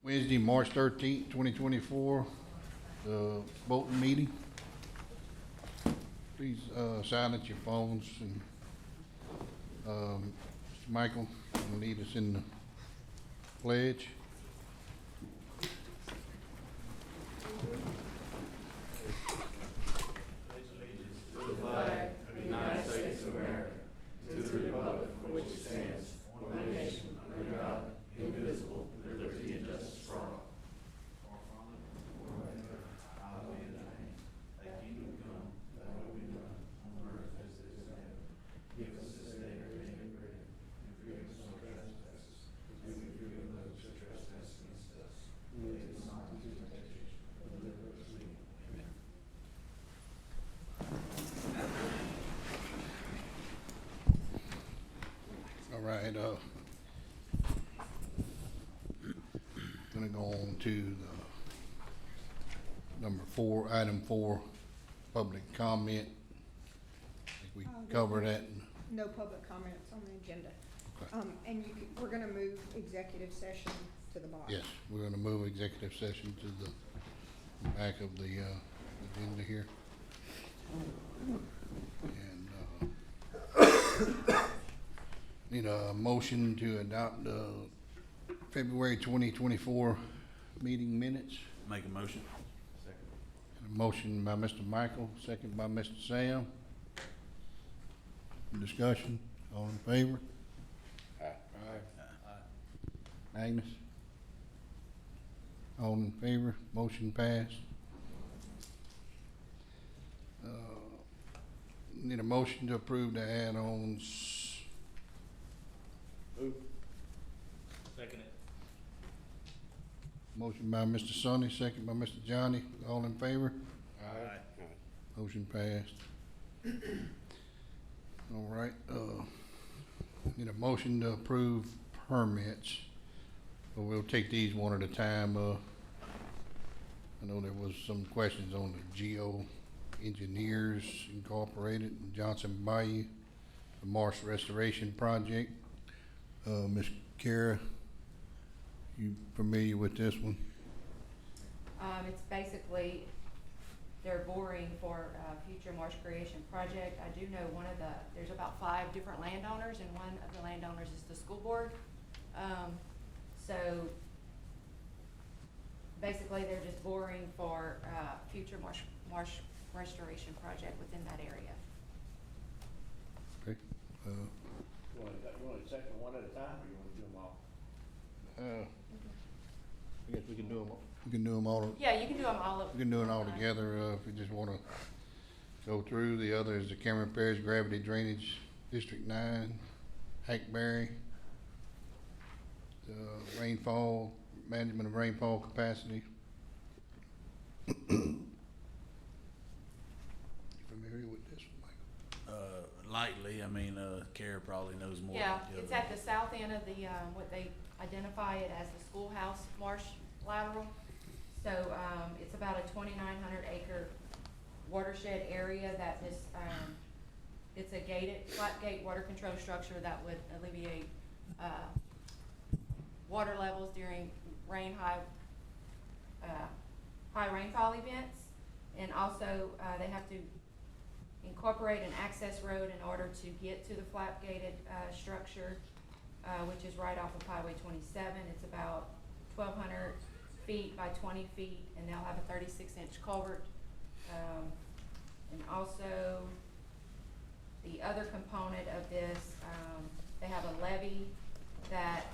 Wednesday, March 13th, 2024, the voting meeting. Please silence your phones, and Mr. Michael will lead us in the pledge. All right, gonna go on to the number 4, item 4, public comment. I think we covered that. No public comments on the agenda. Okay. And we're gonna move executive session to the bottom. Yes, we're gonna move executive session to the back of the agenda here. And need a motion to adopt the February 2024 meeting minutes. Make a motion. A motion by Mr. Michael, second by Mr. Sam. Discussion, all in favor? Aye. Agnes? All in favor, motion passed. Need a motion to approve the add-ons. Second it. Motion by Mr. Sonny, second by Mr. Johnny, all in favor? Aye. Motion passed. All right, need a motion to approve permits, but we'll take these one at a time. I know there was some questions on the Geo Engineers Incorporated in Johnson Bayou, the Marsh Restoration Project. Ms. Kara, you familiar with this one? It's basically, they're boring for a future marsh creation project. I do know there's about 5 different landowners, and one of the landowners is the school board. So basically, they're just boring for future marsh restoration project within that area. Okay. You want to take them one at a time, or you want to do them all? I guess we can do them. We can do them all. Yeah, you can do them all. We can do it all together, if you just wanna go through. The other is the Cameron Parish Gravity Drainage, District 9, Hackberry, the rainfall, management of rainfall capacity. Familiar with this one, Michael? Lightly, I mean, Kara probably knows more. Yeah, about the it's other. at the south end of the, what they identify it as the schoolhouse marsh lateral. So, it's about a 2,900 acre watershed area that is, it's a flat gate water control structure that would alleviate, water levels during high rainfall events. And also, they have to incorporate an access road in order to get to the flat gated, structure, which is right off of Highway 27. It's about 1,200 feet by 20 feet, and they'll have a 36-inch culvert. And also, the other component of this, they have a levee that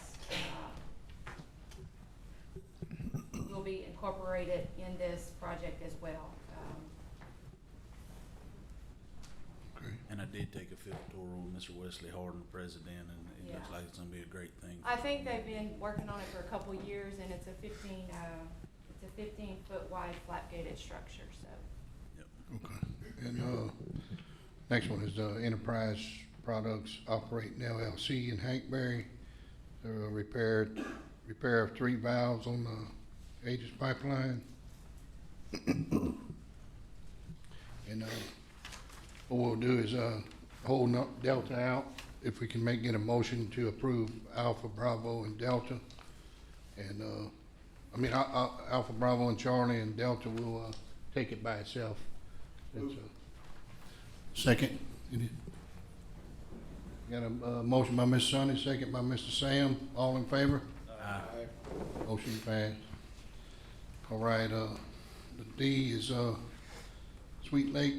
will be incorporated in this project as well. Okay. And I did take a field tour with Mr. Wesley Harden, the president, and it looks Yeah. like it's gonna be a great thing. I think they've been working on it for a couple of years, and it's a 15-foot wide flat gated structure, so. Okay. And, next one is, Enterprise Products Operating LLC in Hackberry. Repair of 3 valves on the Aegis pipeline. And, what we'll do is, hold Delta out, if we can get a motion to approve Alpha, Bravo, and Delta. And, I mean, Alpha Bravo and Charlie and Delta will, take it by itself. It's, second. Got a, motion by Ms. Sonny, second by Mr. Sam. All in favor? Motion passed. All right, the D is, Sweet Lake.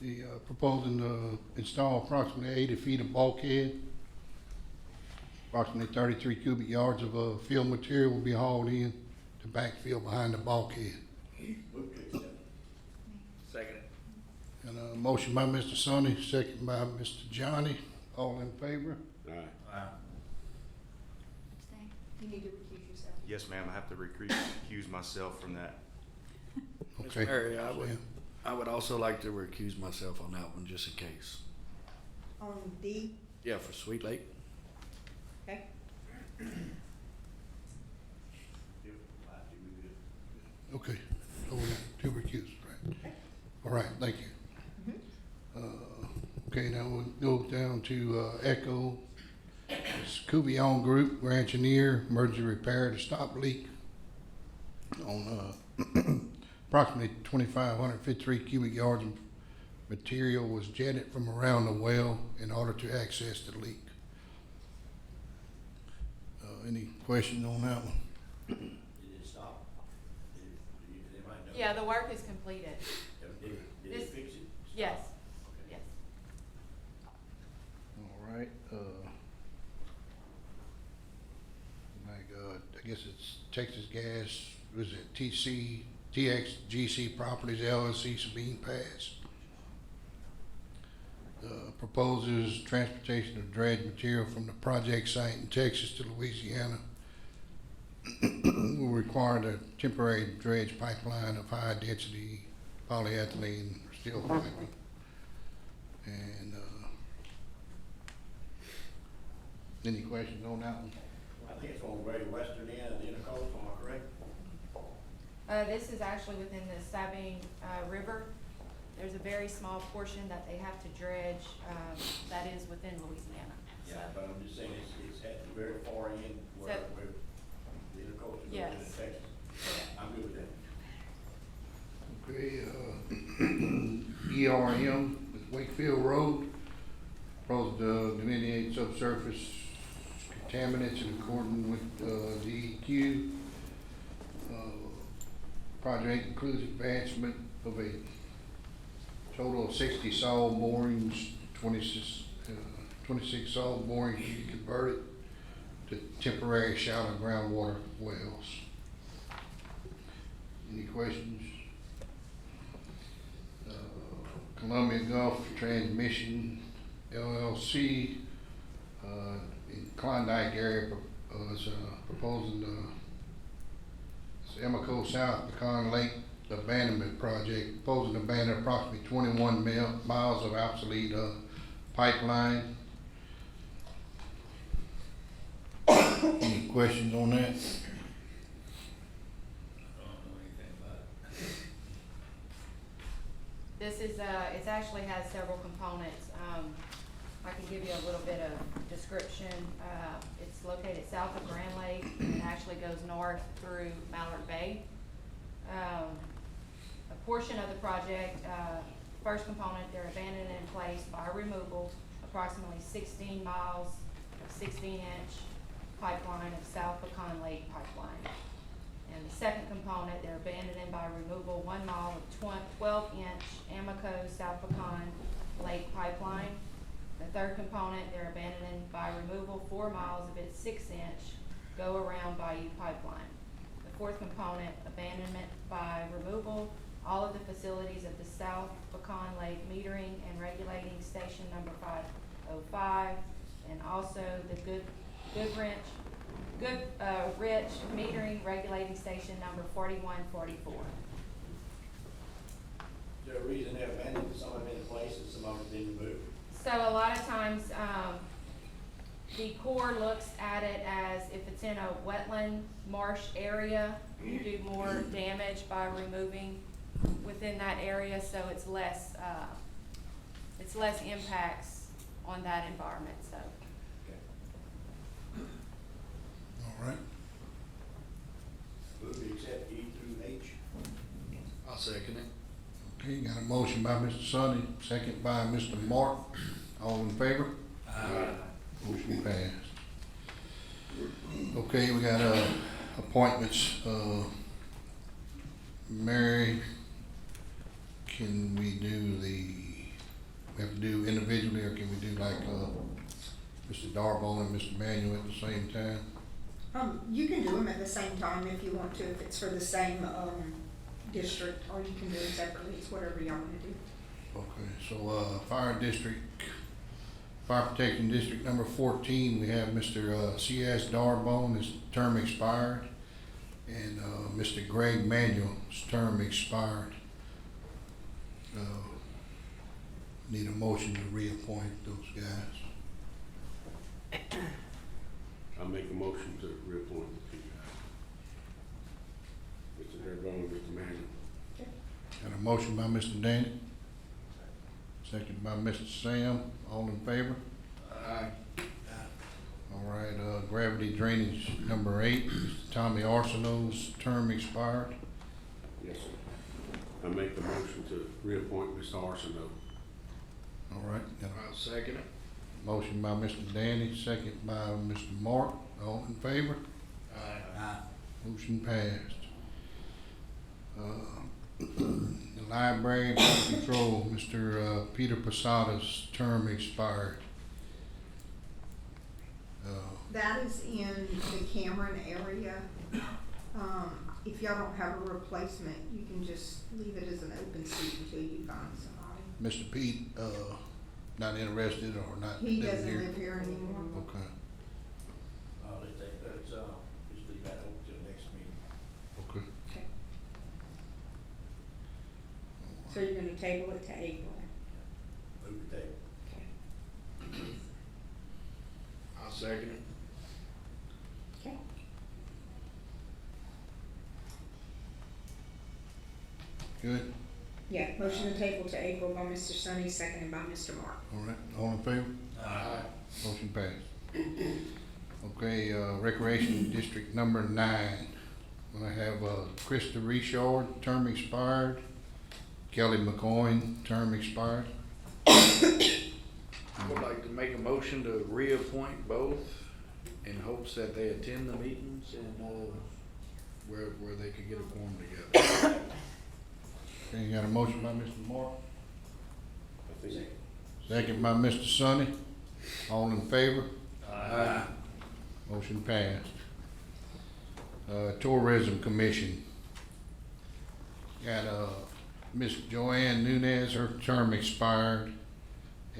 The, proposing to install approximately 80 feet of bulkhead. Approximately 33 cubic yards of, fill material will be hauled in to backfill behind the bulkhead. Move to accept. Second. And a motion by Mr. Sonny, second by Mr. Johnny. All in favor? Abstain. You need to recuse yourself. Yes, ma'am, I have to recuse myself from that. Okay. Mr. Mayor, Sam. I would also like to recuse myself on that one, just in case. On D, Yeah, for Sweet Lake. okay? Okay, so we got two recused, right? All right, thank you. Okay, now we'll go down to, Echo. It's Cuvion Group, we're engineer, emergency repair to stop leak on, approximately 2,553 cubic yards of material was jetted from around the well in order to access the leak. Any questions on that one? Did it stop? Did anybody know? Yeah, the work is completed. Did This- it fix it? Yes, Okay. yes. All right, my God, I guess it's Texas Gas, was it TXGC Properties LLC, Sabine Pass. Proposes transportation of dredge material from the project site in Texas to Louisiana. Will require a temporary dredge pipeline of high density polyethylene steel piping. And, any questions on that one? I think it's on Great Western end of the intercoastal, am I correct? This is actually within the Sabine, River. There's a very small portion that they have to dredge, that is within Louisiana. So, Yeah, but I'm just saying it's at the very far end where, So- where the intercoastal goes Yes. into Texas. yeah. I'm good with that. Okay, ERM with Wakefield Road, proposed to delineate subsurface contaminants in accordance with, DEQ. Project includes advancement of a total of 60 saw borings, 26 saw borings to be converted to temporary shallow groundwater wells. Any questions? Columbia Gulf Transmission LLC, in Klondike area, is proposing it's Emeco South Pecan Lake Abandonment Project, proposing to abandon approximately 21 miles of obsolete pipeline. Any questions on that? I don't know anything about it. This is, it actually has several components. I can give you a little bit of description. It's located south of Grand Lake, and it actually goes north through Mallard Bay. A portion of the project, first component, they're abandoning in place by removal, approximately 16 miles of 16-inch pipeline of South Pecan Lake pipeline. And the second component, they're abandoning by removal 1 mile of 12-inch Amoco South Pecan Lake pipeline. The third component, they're abandoning by removal 4 miles of its 6-inch go-around Bayou pipeline. The fourth component, abandonment by removal, all of the facilities of the South Pecan Lake metering and regulating station number 505, and also the Rich metering regulating station number 4144. Is there a reason they abandoned some of them in place and some of them didn't move? So a lot of times, the Corps looks at it as if it's in a wetland marsh area, you do more damage by removing within that area, so it's less impacts on that environment, so. Okay. All right. Got a motion by Mr. Sonny, second by Mr. Mark. All in favor? Motion passed. Okay, we got, appointments, Mary, can we have to do individually, or can we do like, Mr. Darbone and Mr. Manuel at the same time? You can do them at the same time if you want to, if it's for the same, district, or you can do it separately, it's whatever y'all wanna do. Okay, so, Fire Protection District number 14, we have Mr. C.S. Darbone, his term expired, and, Mr. Greg Manuel's term expired. Need a motion to reappoint those guys. I'll make a motion to reappoint the two guys. Mr. Darbone, Mr. Manuel. Got a motion by Mr. Danny, second by Mr. Sam, all in favor? Aye. All right, Gravity Drainage number 8, Mr. Tommy Arsenault's term expired. Yes, sir. I make the motion to reappoint Mr. Arsenault. All right, got I'll second it. a motion by Mr. Danny, second by Mr. Mark, all in favor? Motion passed. The Library Board Control, Mr. Peter Posada's term expired. That is in the Cameron area. If y'all don't have a replacement, you can just leave it as an open seat until you find somebody. Mr. Pete, not interested or not He living doesn't here? live here anymore. Okay, Let's take that, just leave that open till next meeting. okay. Okay. So you're gonna table it to April? Move the table. Okay. I'll second it. Okay. Good, Yeah, motion to table to April by Mr. Sonny, seconded by Mr. Mark. all right, all in favor? Aye. Motion passed. Okay, Recreation District number 9. I have, Krista Richard, term expired. Kelly McCoy, term expired. I would like to make a motion to reappoint both in hopes that they attend the meetings and, where they could get a quorum together. Okay, you got a motion by Mr. Mark, I think. second by Mr. Sonny. All in favor? Aye. Motion passed. Tourism Commission. Got, Miss Joanne Nunez, her term expired,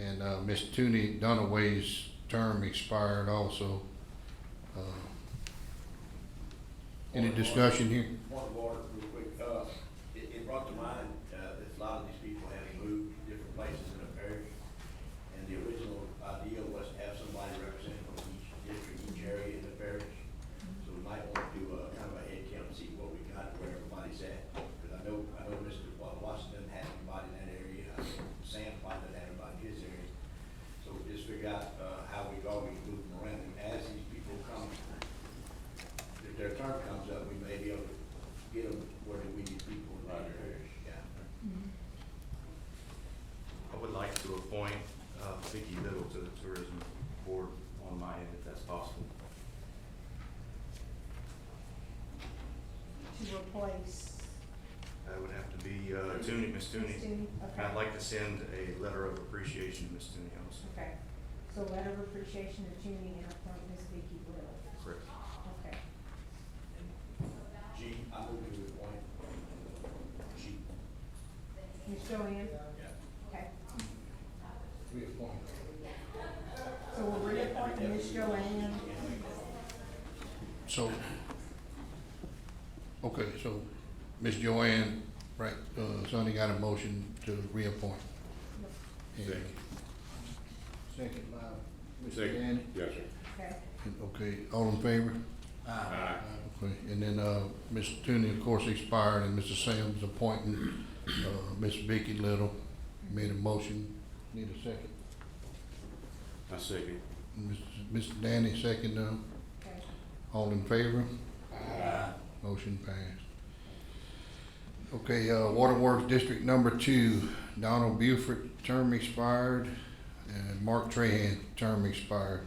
and, Miss Toonie Dunaway's term expired also. Any discussion here? Point of order, real quick, it brought to mind, that a lot of these people have moved different places in the parish. And the original idea was to have somebody representing from each district, each area in the parish. So we might want to do a kind of a head count, and see what we got, where everybody's at. Cause I know Mr. Washington had anybody in that area, I know Sam probably doesn't have anybody in his area. So we just figure out, how we go, we can move them around, and as these people come, if their term comes up, we may be able to get them where we need people in the parish, yeah. I would like to appoint Vicki Little to the Tourism Board on my end, if that's possible. To replace That would have to be Toonie, Miss Toonie. okay, I'd like to send a letter of appreciation to Miss Toonie also. okay. So letter of appreciation to Junie and appoint Ms. Vicky Little. Correct. Okay. G, I move to appoint G. Ms. Joanne? Yeah. Okay. Reappoint. So we'll reappoint Ms. Joanne. So, okay, so Miss Joanne, right, Sonny got a motion to reappoint. And- Second. Second by Mr. Second. Danny. Yes, sir. Okay. Okay, all in favor? Aye. Okay, and then, Ms. Tooney, of course, expired, and Mr. Sam's appointing, Miss Vicky Little. Made a motion, need a second. I second. Mr. Danny, second, Okay. all in favor? Aye. Motion passed. Okay, Waterworks District Number 2, Donald Buford, term expired, and Mark Trahan, term expired.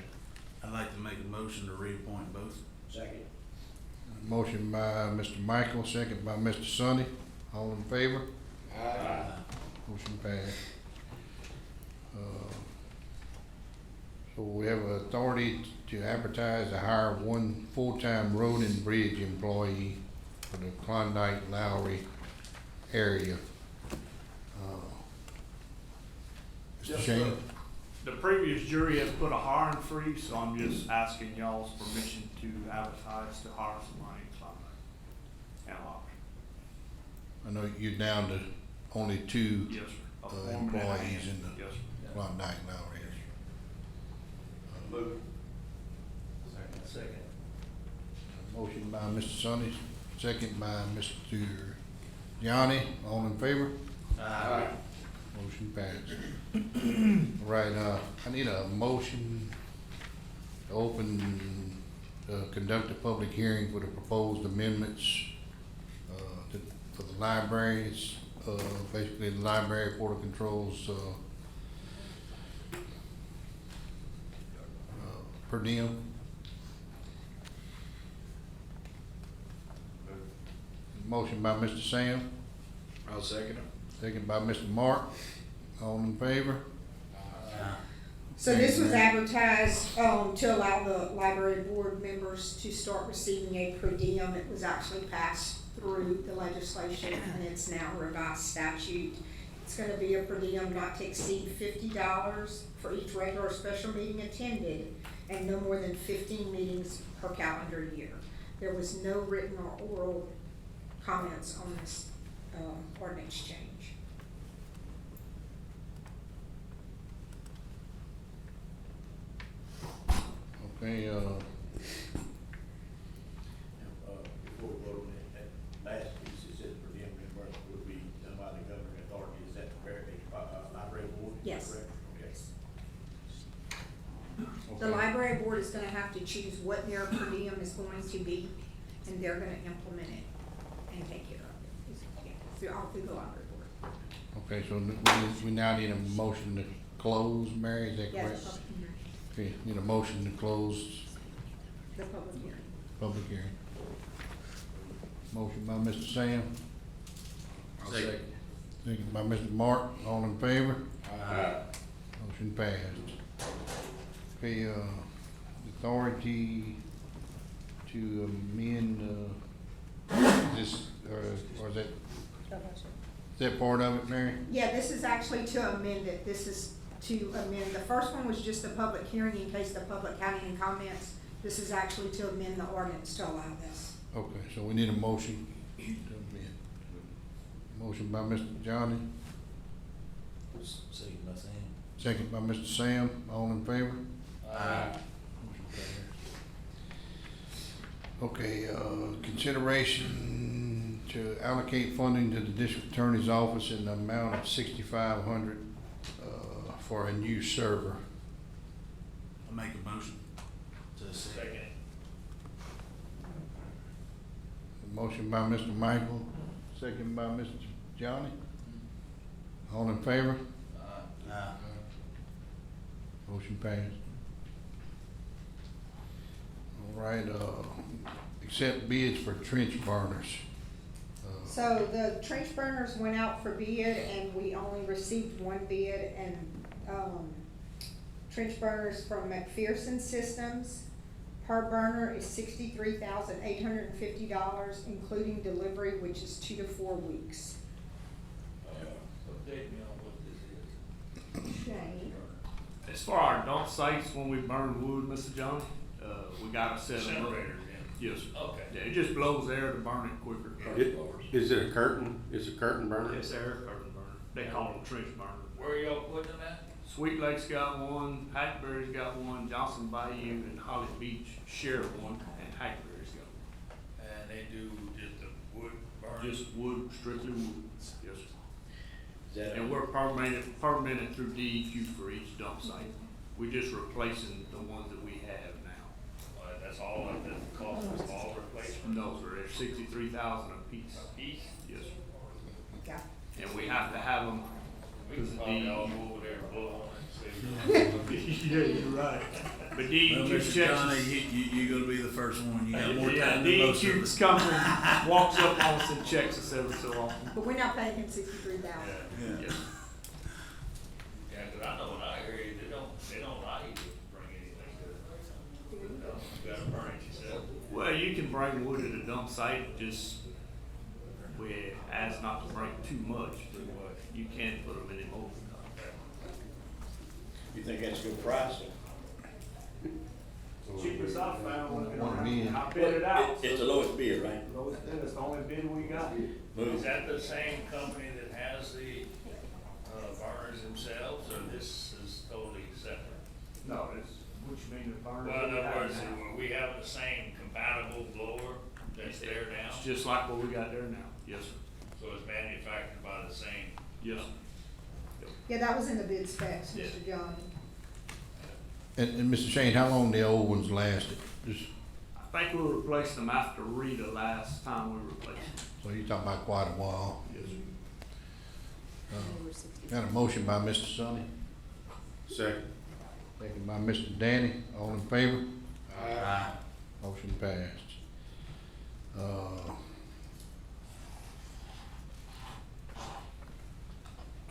I'd like to make a motion to reappoint both. Second. Motion by Mr. Michael, second by Mr. Sonny. All in favor? Motion passed. So we have authority to advertise to hire one full-time road and bridge employee for the Klondike Lowry area. Mr. Yes, Shane? sir. The previous jury has put a hiring freeze, so I'm just asking y'all's permission to advertise to hire somebody in Klondike and Lowry. I know you're down to only 2 Yes, sir. A foreman and a employees hand. in the Yes, sir. Klondike Lowry area. Move. Second. Motion by Mr. Sonny, second by Mr. Gianni. All in favor? Motion passed. All right, I need a motion to open, conduct a public hearing for the proposed amendments, for the libraries, basically the library board of controls, per diem. Motion by Mr. Sam, I'll second it. second by Mr. Mark. All in favor? So this was advertised, to allow the library board members to start receiving a per diem. It was actually passed through the legislation and it's now a revised statute. It's gonna be a per diem not to exceed $50 for each regular or special meeting attended and no more than 15 meetings per calendar year. There was no written or oral comments on this, ordinance change. Okay, Before we vote on that last piece, it says per diem reimbursement will be done by the governing authority. Is that fair, library board? Yes. Correct? Okay. The library board is gonna have to choose what their per diem is going to be, and they're gonna implement it and take care of it. Through the library board. okay, so we now need a motion to close, Mary, is that correct? Yes, Okay, need a motion to close the public hearing. public hearing. Motion by Mr. Sam, I'll second. second by Mr. Mark, all in favor? Aye. Motion passed. Okay, authority to amend, this, or is that part of it, Mary? Yeah, this is actually to amend it. This is to amend. The first one was just a public hearing in case the public had any comments. This is actually to amend the ordinance to allow this. Okay, so we need a motion to amend. Motion by Mr. Johnny, Second by Sam. second by Mr. Sam, all in favor? Aye. Motion passed. Okay, consideration to allocate funding to the district attorney's office in the amount of $6,500, for a new server. I make a motion to second. Motion by Mr. Michael, second by Mr. Johnny. All in favor? Aye. Motion passed. All right, accept bids for trench burners. So the trench burners went out for bid and we only received one bid and, trench burners from McPherson Systems. Per burner is $63,850, including delivery, which is 2 to 4 weeks. Update me on what this is. Shane? As far our dump sites, when we burn wood, Mr. Johnny, we gotta set them up. Separators, Yes, sir. Okay. Yeah, it just blows air to burn it quicker. Is it a curtain? Is it a curtain burner? It's air curtain burner. They call them trench burner. Where are y'all putting them at? Sweet Lake's got one, Hackberry's got one, Johnson Bayou and Holly Beach share one, and Hackberry's got And they do just the wood burn? one. Just wood, strictly wood. Yes, sir. Is that And we're permitted through DEQ for each dump site. We're just replacing the ones that we have now. That's all, like the cost of all replacement? No, sir, they're $63,000 a piece. A piece? Yes, sir. Yeah. And we have to have them, We because can the probably all DEQ. go over there and blow on it and see. Yeah, you're right. But Well, DEQ Mr. Johnny, checks. you're gonna be the first one. You got more Yeah, time than most of DEQ us. comes and walks up on us and checks us every so often. But we're not paying him $63,000. Yeah, Yeah. Yes. yeah, 'cause I know in our area, they don't allow you to bring anything to it. You gotta burn it yourself. Well, you can bring wood to the dump site, just we ask not to bring too much, but you can't put them in the open. You think that's a good price? Cheapest I found One million. I bid it out. It's the lowest bid, right? Lowest bid, it's the only bid we got. Is that the same company that has the, burners themselves, or this is totally separate? No, it's, what you mean, the burner? Well, in other words, we have the same compatible blower that's there now, It's just like what we got there now, yes, sir. so it's manufactured by the same. Yes, sir. Yeah, that was in the bid specs, Yeah. Mr. Johnny. And Mr. Shane, how long the old ones lasted? Just, I think we replaced them after Rita last time we replaced them. so you talking about quite a while. Yes, sir. Got a motion by Mr. Sonny, Second. second by Mr. Danny, all in favor? Aye. Motion passed.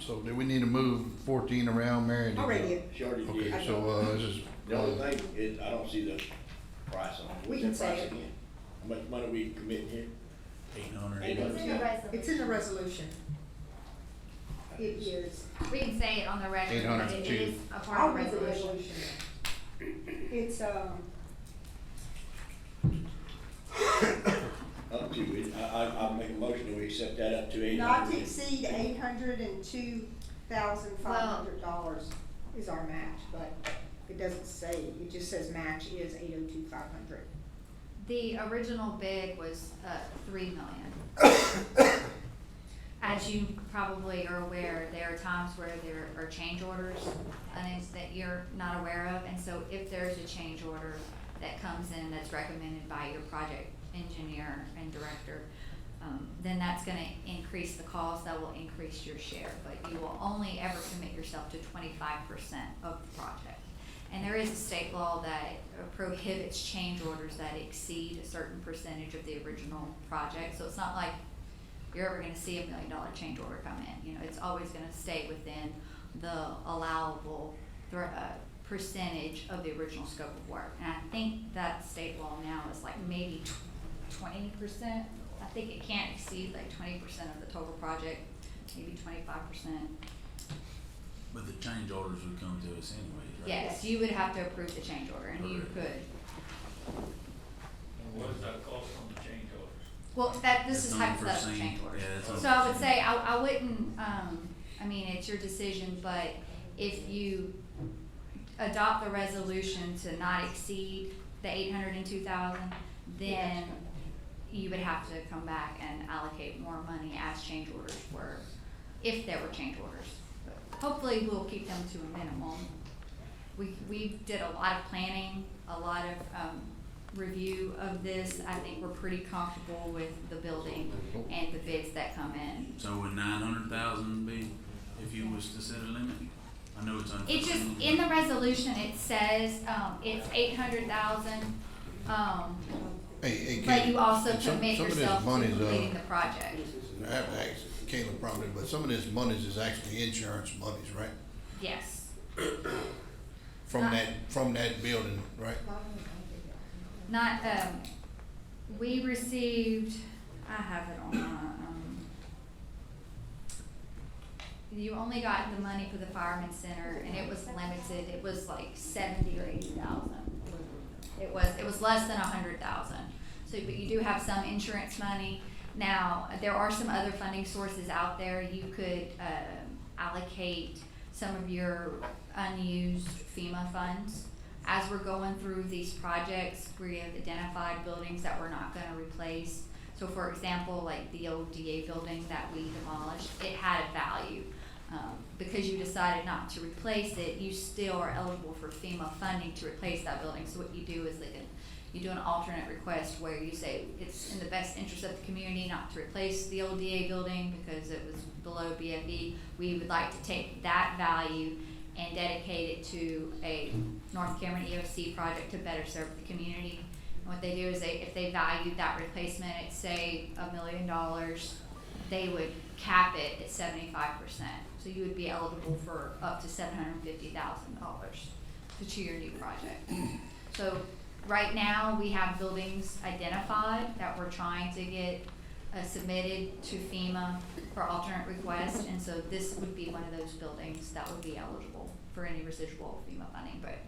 So do we need to move 14 around, Mary? Did you- Already did. She already did. Okay, so, this is. The only thing is, I don't see the price on it. We What's can that say price it. again? How much money we committing here? 800. It's in the resolution. It is. We can say it on the record, but it 802. is a part I'll of the read the resolution. resolution. It's, Up to it. I'll make a motion that we accept that up to $800. not to exceed $802,500 is our match, but it doesn't say, it just says match is $802,500. The original bid was, $3 million. As you probably are aware, there are times where there are change orders, and it's that you're not aware of, and so if there's a change order that comes in that's recommended by your project engineer and director, then that's gonna increase the cost, that will increase your share, but you will only ever commit yourself to 25% of the project. And there is a state law that prohibits change orders that exceed a certain percentage of the original project, so it's not like you're ever gonna see $1 million change order come in, you know, it's always gonna stay within the allowable percentage of the original scope of work. And I think that state law now is like maybe 20%. I think it can't exceed like 20% of the total project, maybe 25%. But the change orders would come to us anyways, right? Yes, you would have to approve the change order, and you could. And what does that cost on the change orders? Well, this is That's hypothetical unforeseen. change orders. Yeah, that's So I would unforeseen. say, I wouldn't, I mean, it's your decision, but if you adopt the resolution to not exceed the 802,000, then you would have to come back and allocate more money as change orders were, if there were change orders. But hopefully, we'll keep them to a minimum. We did a lot of planning, a lot of, review of this. I think we're pretty comfortable with the building and the bids that come in. So would 900,000 be if you was to set a limit? I know it's unforeseen. It just, in the resolution, it says, it's 800,000, Hey, but Caleb, you also and commit some of this yourself to money's, completing the project. I have to ask Caleb probably, but some of this monies is actually insurance monies, right? Yes. From that building, right? Not, we received, I have it on my, you only got the money for the fireman's center, and it was limited, it was like 70 or 80,000. It was less than 100,000. So, but you do have some insurance money. Now, there are some other funding sources out there. You could, allocate some of your unused FEMA funds. As we're going through these projects, we have identified buildings that we're not gonna replace. So for example, like the old DA building that we demolished, it had a value. Because you decided not to replace it, you still are eligible for FEMA funding to replace that building. So what you do is you do an alternate request where you say it's in the best interest of the community not to replace the old DA building because it was below BFE. We would like to take that value and dedicate it to a North Cameron EOC project to better serve the community. And what they do is if they valued that replacement at say $1 million, they would cap it at 75%. So you would be eligible for up to $750,000 to your new project. So right now, we have buildings identified that we're trying to get submitted to FEMA for alternate requests, and so this would be one of those buildings that would be eligible for any residual FEMA funding. But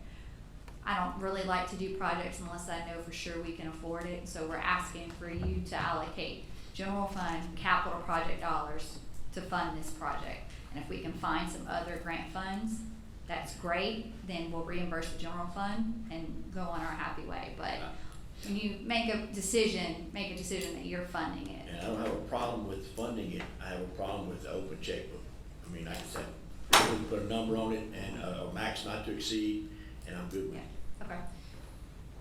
I don't really like to do projects unless I know for sure we can afford it, so we're asking for you to allocate general fund capital project dollars to fund this project. And if we can find some other grant funds, that's great, then we'll reimburse the general fund and go on our happy way. But when you make a decision that you're funding it. And I don't have a problem with funding it, I have a problem with the open checkbook. I mean, like I said, we can put a number on it and a max not to exceed, and I'm good with it. Yeah, okay.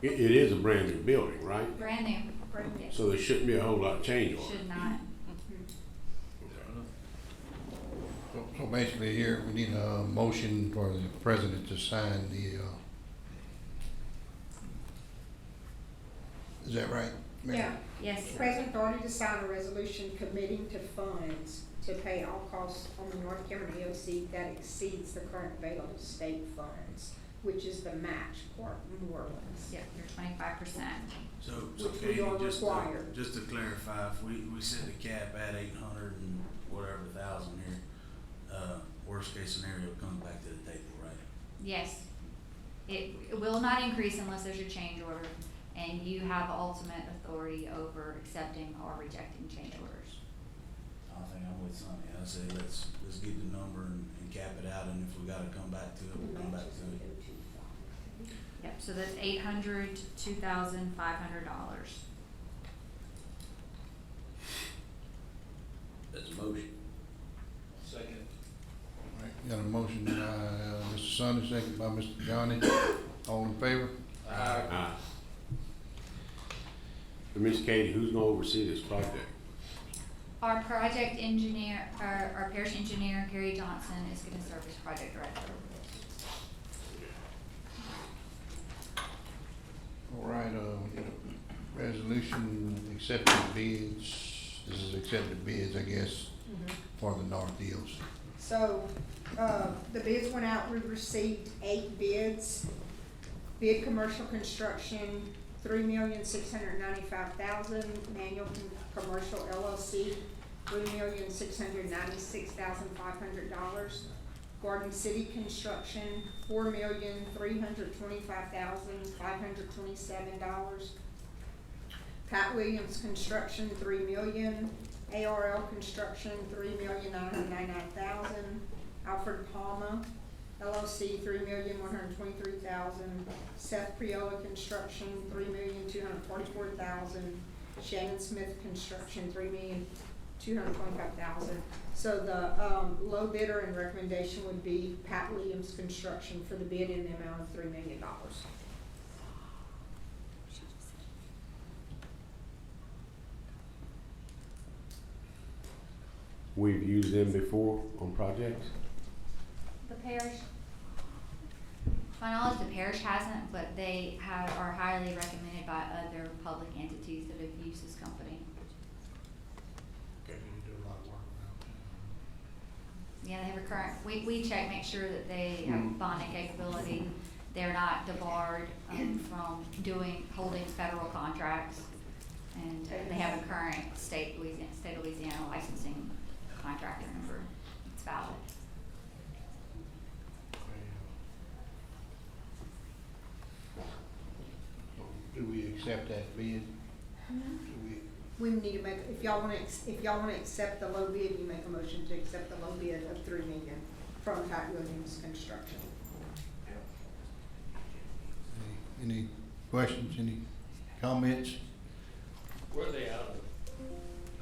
It is a brand new building, right? Brand new. Yes. So there shouldn't be a whole lot of change on it. Should not. So basically here, we need a motion for the president to sign the, is that right, Mary? Yeah. Yes. President authority to sign a resolution committing to funds to pay all costs on the North Cameron EOC that exceeds the current available state funds, which is the match for more or less. Yeah, you're 25%. So Which we Katie, are just required. to clarify, if we set the cap at 800 and whatever thousand here, worst case scenario comes back to the table, right? Yes. It will not increase unless there's a change order, and you have ultimate authority over accepting or rejecting change orders. I think I'm with Sonny. I say let's get the number and cap it out, and if we gotta come back to it, we'll come back to it. Yep, so that's $800 to $2,500. That's a motion. Second. All right, got a motion by Mr. Sonny, second by Mr. Johnny. All in favor? Aye. So, Ms. Katie, who's gonna oversee this project? Our project engineer, our parish engineer, Gary Johnson, is gonna serve as project director over this. All right, resolution accepting bids. This is accepted bids, I guess, for the North Hills. So, the bids went out, we received 8 bids. Bid commercial construction, $3,695,000, manual commercial LLC, $3,696,500. Garden City construction, $4,325,527. Pat Williams construction, $3 million. ARL construction, $3,999,000. Alfred Palma LLC, $3,123,000. Seth Priola construction, $3,244,000. Shannon Smith construction, $3,225,000. So the low bidder and recommendation would be Pat Williams construction for the bid in the amount of $3 million. We've used them before on projects? The parish, to my knowledge, the parish hasn't, but they are highly recommended by other public entities that have used this company. Yeah, they have a current, we check, make sure that they have bonding capability. They're not debarred from holding federal contracts. And they have a current state of Louisiana licensing contractor number. It's valid. Do we accept that bid? Do We need to make, if y'all wanna accept the low bid, you make a motion to accept the low bid of $3 million from Pat Williams Construction. Any questions, any comments? Where are they out of?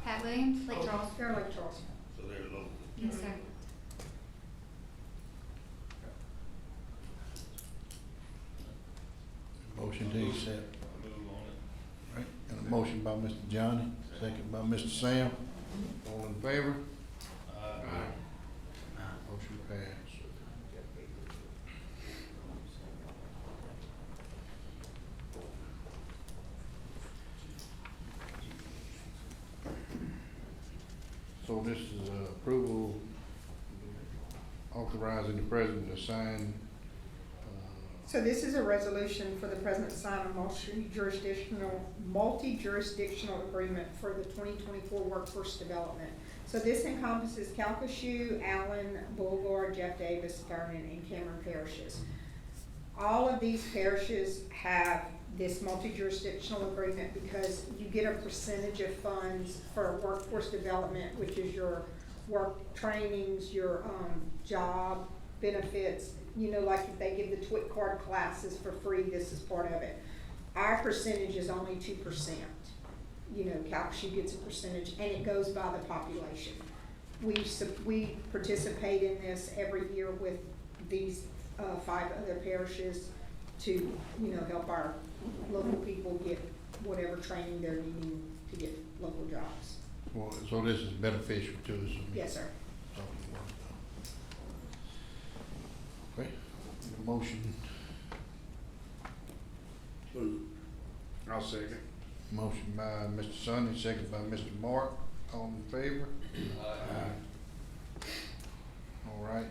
Pat Williams, Lake Charles. They're Lake Charles. So they're local. Yes, sir. Motion to accept. Move on motion by Mr. Johnny, second by Mr. Sam. All in favor? Motion passed. So this is approval authorizing the president to sign, So this is a resolution for the president to sign a multi-jurisdictional agreement for the 2024 workforce development. So this encompasses Calcasieu, Allen, Boulevard, Jeff Davis, Vernon, and Cameron parishes. All of these parishes have this multi-jurisdictional agreement because you get a percentage of funds for workforce development, which is your work trainings, your job benefits. You know, like if they give the TWIC card classes for free, this is part of it. Our percentage is only 2%. You know, Calcasieu gets a percentage, and it goes by the population. We participate in this every year with these 5 other parishes to, you know, help our local people get whatever training they're needing to get local jobs. well, so this is beneficial to us. Yes, sir. Okay, motion, I'll second. motion by Mr. Sonny, second by Mr. Mark, all in favor? All right,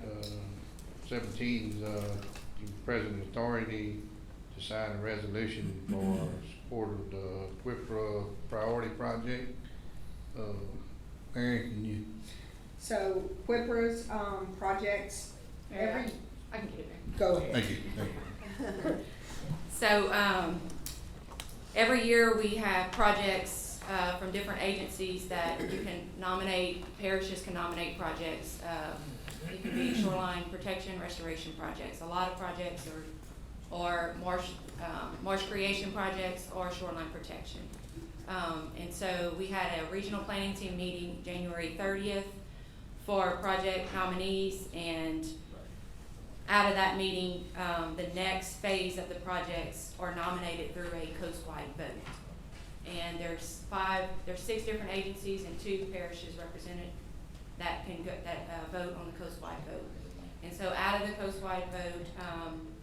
17 is, give the president authority to sign a resolution for support of the QUIPRA priority project. Mary, can you, So QUIPRA's projects, every, I can get it there. go ahead. thank you. So, every year we have projects, from different agencies that you can nominate, parishes can nominate projects. It could be shoreline protection, restoration projects. A lot of projects or marsh creation projects or shoreline protection. And so we had a regional planning team meeting January 30th for project nominees, and out of that meeting, the next phase of the projects are nominated through a coastwide vote. And there's 6 different agencies and 2 parishes represented that can vote on the coastwide vote. And so out of the coastwide vote,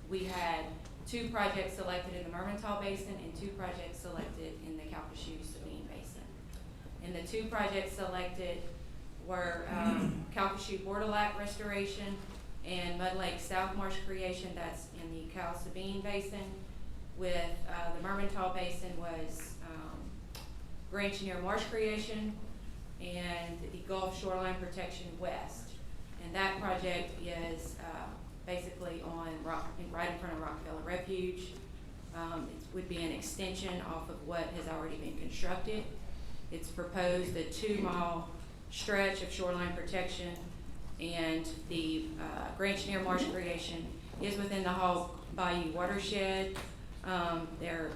we had 2 projects selected in the Mermentau Basin and 2 projects selected in the Calcasieu-Sabine Basin. And the 2 projects selected were Calcasieu Borderlac Restoration and Mud Lake South Marsh Creation, that's in the Cal-Sabine Basin. With the Mermentau Basin was Grand Chenier Marsh Creation and the Gulf Shoreline Protection West. And that project is basically on right in front of Rockefeller Refuge. It would be an extension off of what has already been constructed. It's proposed a 2-mile stretch of shoreline protection, and the Grand Chenier Marsh Creation is within the Hog Bayou watershed. They're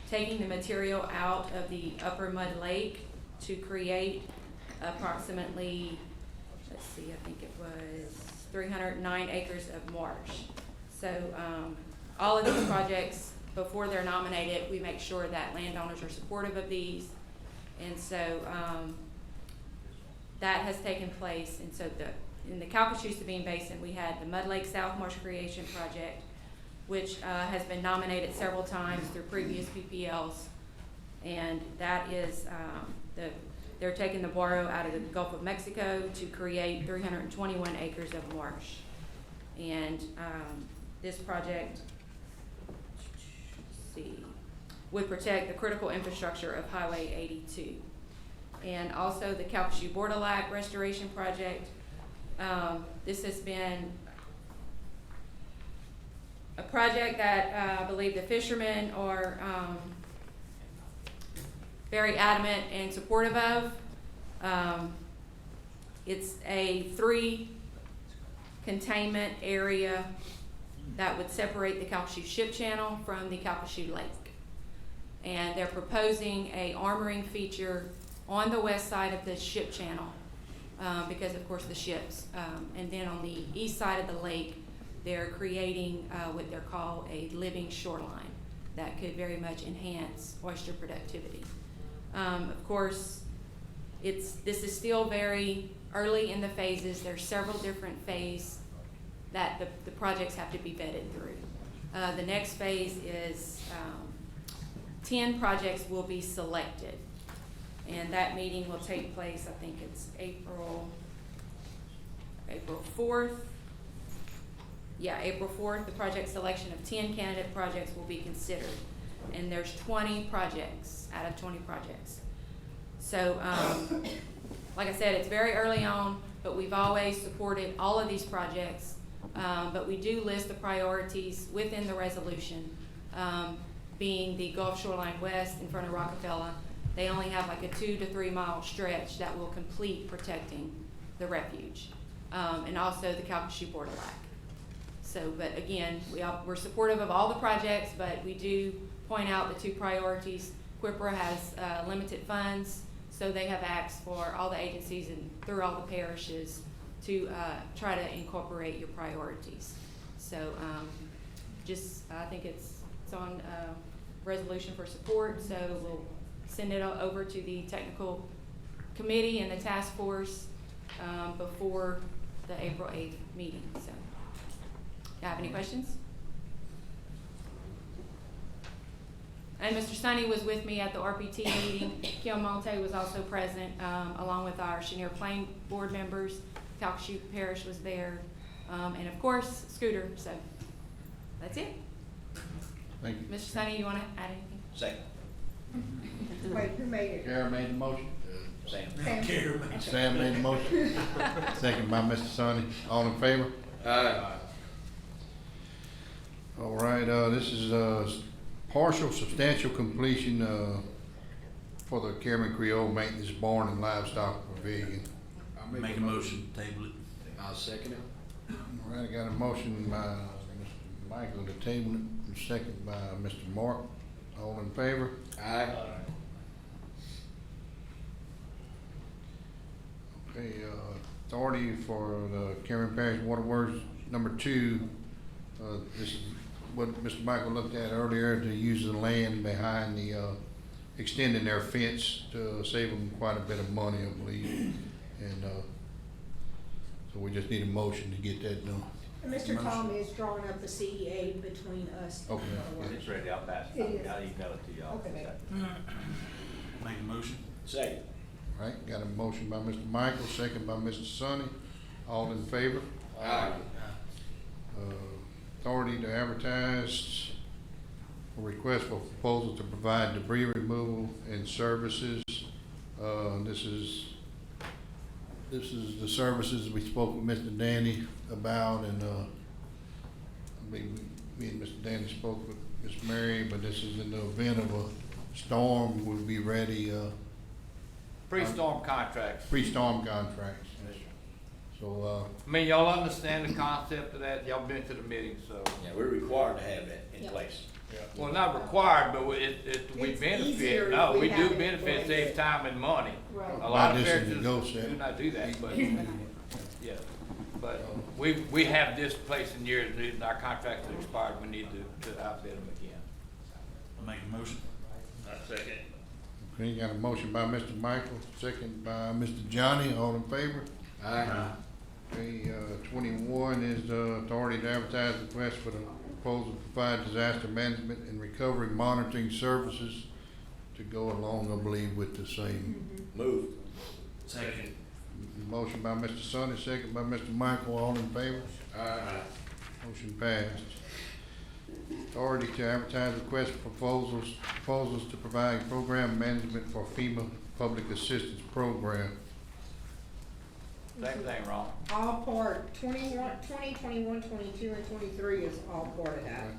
taking the material out of the upper Mud Lake to create approximately, let's see, I think it was 309 acres of marsh. So all of these projects, before they're nominated, we make sure that landowners are supportive of these. And so that has taken place. And so in the Calcasieu-Sabine Basin, we had the Mud Lake South Marsh Creation Project, which has been nominated several times through previous PPLs. And that is, they're taking the Barrow out of the Gulf of Mexico to create 321 acres of marsh. And this project, let's see, would protect the critical infrastructure of Highway 82. And also the Calcasieu Borderlac Restoration Project. This has been a project that I believe the fishermen are very adamant and supportive of. It's a 3 containment area that would separate the Calcasieu Ship Channel from the Calcasieu Lake. And they're proposing a armoring feature on the west side of the ship channel because of course the ships. And then on the east side of the lake, they're creating what they're called a living shoreline. that could very much enhance oyster productivity. Of course, this is still very early in the phases. There's several different phases that the projects have to be vetted through. The next phase is 10 projects will be selected, and that meeting will take place, I think it's April 4th. Yeah, April 4th, the project selection of 10 candidate projects will be considered, and there's 20 projects out of 20 projects. So, like I said, it's very early on, but we've always supported all of these projects. But we do list the priorities within the resolution, being the Gulf Shoreline West in front of Rockefeller. They only have like a 2 to 3 mile stretch that will complete protecting the refuge, and also the Calcasieu-Bordelac. So, but again, we're supportive of all the projects, but we do point out the 2 priorities. QIPRA has limited funds, so they have asked for all the agencies and through all the parishes to try to incorporate your priorities. So I think it's on resolution for support, so we'll send it over to the technical committee and the task force before the April 8th meeting. So, you have any questions? And Mr. Sonny was with me at the RPT meeting. Kim Monte was also present, along with our Chenier Plain board members. Calcasieu Parish was there, and of course, Scooter. So that's it. Thank you. Mr. Sonny, you want to add anything? Second. Wait, who made it? Karen made the motion. Sam. Sam. Sam made the motion. Second by Mr. Sonny. All in favor? Aye. All right, this is partial substantial completion for the Cameron Creole Maintenance Barn and Livestock Pavilion. I'll Make a motion, table it. I'll second it. All right, I got a motion by Mr. Michael to table it, and second by Mr. Mark. All in favor? Aye. Okay, authority for the Cameron Parish Waterworks number 2. This is what Mr. Michael looked at earlier, to use the land behind the, extending their fence to save them quite a bit of money, I believe. And, so we just need a motion to get that done. And Mr. Tom is drawing up the CEA between us. Okay. It's ready, I'll pass It is. I'll email it to y'all. Okay. Make a motion. Second. All right, got a motion by Mr. Michael, second by Mr. Sonny. All in favor? Aye. Authority to advertise a request for proposal to provide debris removal and services. This is the services we spoke with Mr. Danny about, and I believe me and Mr. Danny spoke with Ms. Mary, but this is in the event of a storm, we'll be ready, Pre-storm contracts. pre-storm contracts. So, I mean, y'all understand the concept of that, y'all been to the meeting, so. Yeah, we're required to have that in Yep. place. Well, not required, but we It's easier benefit, if no, we we have do it in benefit, place. save time and money. Right. A Buy lot of this and parishes go set. do not do that, but, yeah. But we have this place in years, and our contracts are expired, we need to outbid them again. I'll make a motion. I second. okay, got a motion by Mr. Michael, second by Mr. Johnny. All in favor? Aye. Okay, 21 is the authority to advertise request for the proposal to provide disaster management and recovery monitoring services to go along, I believe, with the same. Move. Second. Motion by Mr. Sonny, second by Mr. Michael. All in favor? Aye. Motion passed. Authority to advertise request for proposals to provide program management for FEMA Public Assistance Program. Same thing, Ron. All part, 20, 21, 22, and 23 is all part of that.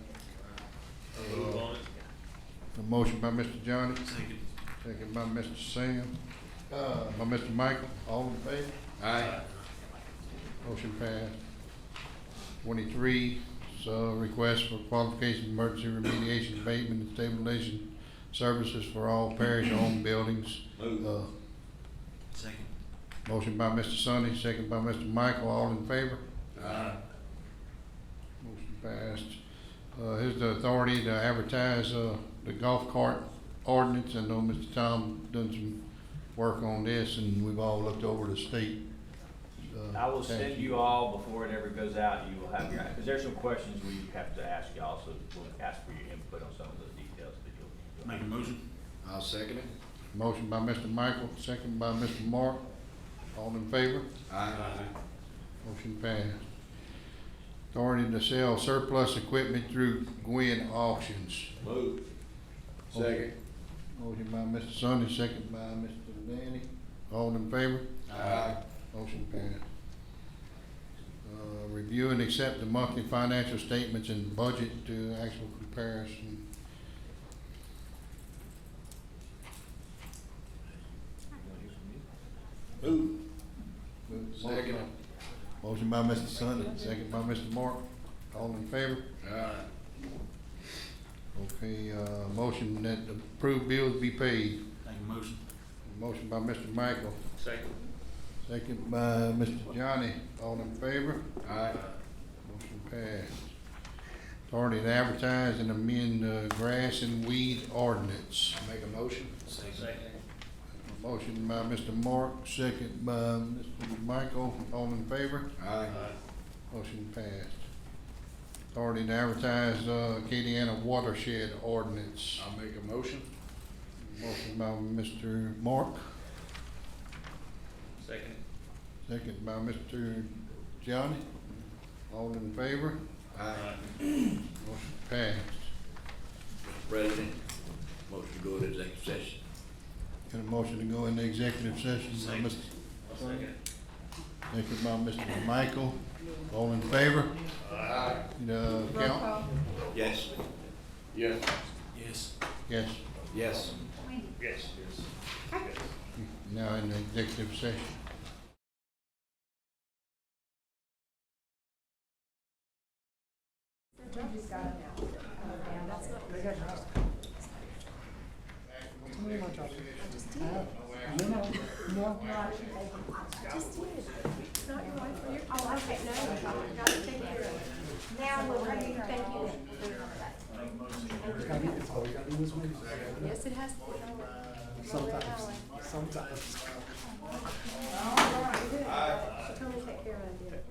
Move on it. A motion by Mr. Johnny, Second. second by Mr. Sam, by Mr. Michael. All in favor? Aye. Motion passed. 23 is a request for qualification emergency remediation, abatement, and stabilization services for all parish-owned buildings. Move. Second. Motion by Mr. Sonny, second by Mr. Michael. All in favor? Aye. Motion passed. Here's the authority to advertise, the golf cart ordinance. I know Mr. Tom done some work on this, and we've all looked over the state. I will send you all, before it ever goes out, you will have your, because there's some questions we have to ask y'all, so we'll ask for your input on some of those details that you'll. Make a motion? I'll second it. Motion by Mr. Michael, second by Mr. Mark. All in favor? Aye. Motion passed. Authority to sell surplus equipment through Gwin Auctions. Move. Second. Motion by Mr. Sonny, second by Mr. Danny. All in favor? Aye. Motion passed. Review and accept the monthly financial statements and budget to actual comparison. Move. Second. Motion by Mr. Sonny, second by Mr. Mark. All in favor? Aye. Okay, motion that the approved bills be paid. Make a motion? Motion by Mr. Michael, Second. second by Mr. Johnny. All in favor? Aye. Motion passed. Authority to advertise and amend the grass and weed ordinance. I'll make a motion. Second. Motion by Mr. Mark, second by Mr. Michael. All in favor? Aye. Motion passed. Authority to advertise, Acadiana watershed ordinance. I'll make a motion. Motion by Mr. Mark, Second. second by Mr. Johnny. All in favor? Aye. Motion passed. Mr. President, motion to go into executive session. Got a motion to go into executive session by Mr. Second. Second by Mr. Michael. All in favor? Aye. Roll Count? call. Yes. Yes. Yes. Yes. Yes. Yes. Yes. Now in the executive session. Now we're ready, thank you. Yes, it has. Sometimes. All right. She'll come and take care of it.